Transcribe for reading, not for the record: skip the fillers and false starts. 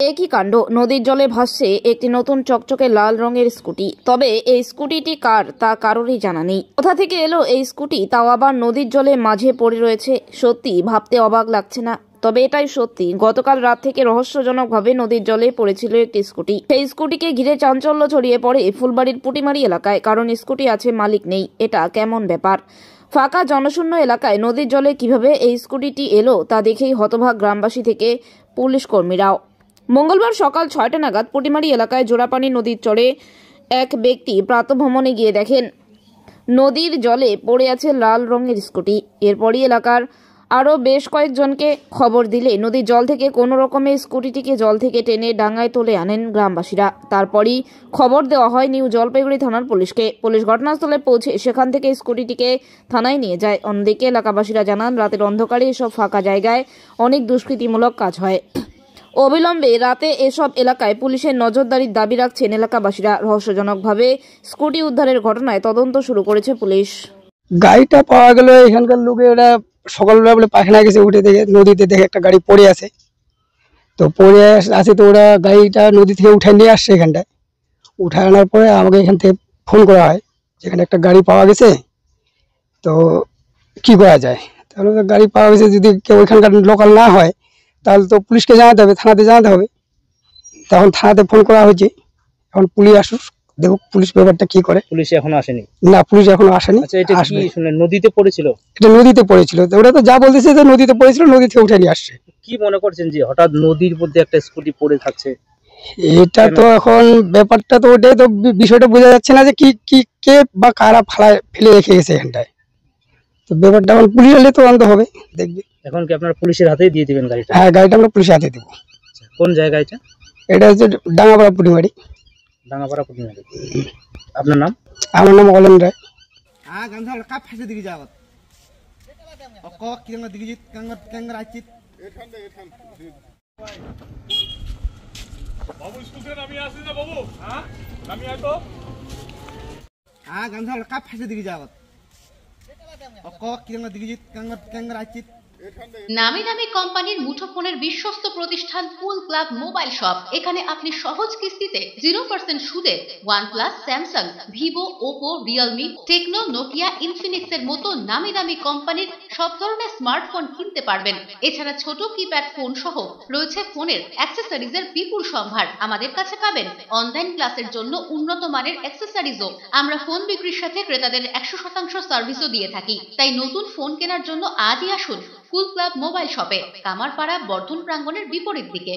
একই কাণ্ড, নদীর জলে ভাসছে একটি নতুন চকচকে লাল রঙের স্কুটি। তবে এই স্কুটিটি কার তা কারোরই জানা নেই। কোথা থেকে এলো এই স্কুটি, তাও আবার নদীর জলে মাঝে পড়ে রয়েছে। সত্যি ভাবতে অবাক লাগছে না? তবে এটাই সত্যি, গতকাল রাত থেকে রহস্যজনকভাবে নদীর জলে পড়েছিল একটি স্কুটি। সেই স্কুটিকে ঘিরে চাঞ্চল্য ছড়িয়ে পড়ে ফুলবাড়ির পুটিমারি এলাকায়। কারণ স্কুটি আছে, মালিক নেই। এটা কেমন ব্যাপার? ফাঁকা জনশূন্য এলাকায় নদীর জলে কিভাবে এই স্কুটিটি এলো তা দেখেই হতবাক গ্রামবাসী থেকে পুলিশ কর্মীরাও। মঙ্গলবার সকাল ৬টা নাগাদ পুটিমারি এলাকায় জোড়াপানি নদীর চরে এক ব্যক্তি প্রাতঃভ্রমণে গিয়ে দেখেন নদীর জলে পড়ে আছে লাল রঙের স্কুটি। এরপরই এলাকার আরও বেশ কয়েকজনকে খবর দিলে নদীর জল থেকে কোনো রকমে স্কুটিটিকে জল থেকে টেনে ডাঙায় তুলে আনেন গ্রামবাসীরা। তারপরই খবর দেওয়া হয় নিউ জলপাইগুড়ি থানার পুলিশকে। পুলিশ ঘটনাস্থলে পৌঁছে সেখান থেকে স্কুটিটিকে থানায় নিয়ে যায়। অন্যদিকে এলাকাবাসীরা জানান, রাতের অন্ধকারে এসব ফাঁকা জায়গায় অনেক দুষ্কৃতিমূলক কাজ হয়। অবিলম্বে রাতে এসব এলাকায় পুলিশের নজরদারির দাবি রাখছেন এলাকাবাসীরা। রহস্যজনকভাবে স্কুটি উদ্ধারের ঘটনায় তদন্ত শুরু করেছে পুলিশ। গাড়িটা পাওয়া গেল এখানকার লোকে, ওরা সকালবেলা বলে পায়খানা গেছে, উঠে দেখে নদীতে দেখে একটা গাড়ি পড়ে আছে। তো পড়ে আছে, তো ওরা গাড়িটা নদী থেকে উঠে নিয়ে আসছে। এখানটায় উঠে আনার পরে আমাকে এখান থেকে ফোন করা হয়, যেখানে একটা গাড়ি পাওয়া গেছে, তো কি করা যায়। তাহলে গাড়ি পাওয়া গেছে, যদি কেউ ওইখানকার লোকাল না হয় তাহলে তো পুলিশকে জানাতে হবে, থানাতে জানাতে হবে। তখন থানাতে ফোন করা হয়েছে, এখন পুলিশ আসুক, দেখুক পুলিশ ব্যাপারটা কি করে। পুলিশ এখনো আসেনি? না, পুলিশ এখনো আসেনি। আচ্ছা, এটা কি শুনলেন নদীতে পড়েছিল? এটা নদীতে পড়েছিল, ওরা তো যা বলতেছে যে নদীতে পড়েছিল, নদী থেকে উঠে নিয়ে আসছে। কি মনে করছেন যে হঠাৎ নদীর মধ্যে একটা স্কুটি পড়ে থাকছে? এটা তো এখন ব্যাপারটা তো ওটাই তো, বিষয়টা বোঝা যাচ্ছে না যে কি কি কে বা কারা ফেলে রেখে গেছে এখানটায়। তো ব্যাপারটা এখন পুলিশ এলে তো আনতে হবে, দেখবে। এখন কি আপনারা পুলিশের হাতেই দিয়ে দিবেন গাড়িটা? হ্যাঁ, গাড়িটা আমরা পুলিশের হাতে দেবো। কোন জায়গায় এটা? এটা হচ্ছে ডাঙ্গাপাড়া পুটিমারি। ডাঙ্গাপাড়া পুটিমারি। আপনার নাম? আমার নাম অলেন রায়। বাবু স্কুল থেকে নামিয়ে আসিস না বাবু? হ্যাঁ, নামিয়ে আয় তো। গান্ধা কা ফাঁসে দিকে যাওয়াত কিরঙ্গা দিকে কাঙ্গার আইছিত। নামি দামি কোম্পানির মুঠোফোনের বিশ্বস্ত প্রতিষ্ঠান কুল ক্লাব মোবাইল শপ। এখানে আপনি সহজ কিস্তিতে 0% সুদে OnePlus, Samsung, Vivo, Oppo, Realme, Tecno, Nokia, Infinix এর মতো নামি দামি কোম্পানির সব ধরনের স্মার্টফোন কিনতে পারবেন। এছাড়া ছোট কিপ্যাড ফোন সহ রয়েছে ফোনের অ্যাক্সেসরিজের বিপুল সম্ভার। আমাদের কাছে পাবেন অনলাইন ক্লাসের জন্য উন্নত মানের অ্যাক্সেসরিজও। আমরা ফোন বিক্রির সাথে ক্রেতাদের 100% সার্ভিসও দিয়ে থাকি। তাই নতুন ফোন কেনার জন্য আজই আসুন কুল ক্লাব মোবাইল শপে, কামারপাড়া বর্ধন প্রাঙ্গণের বিপরীত দিকে।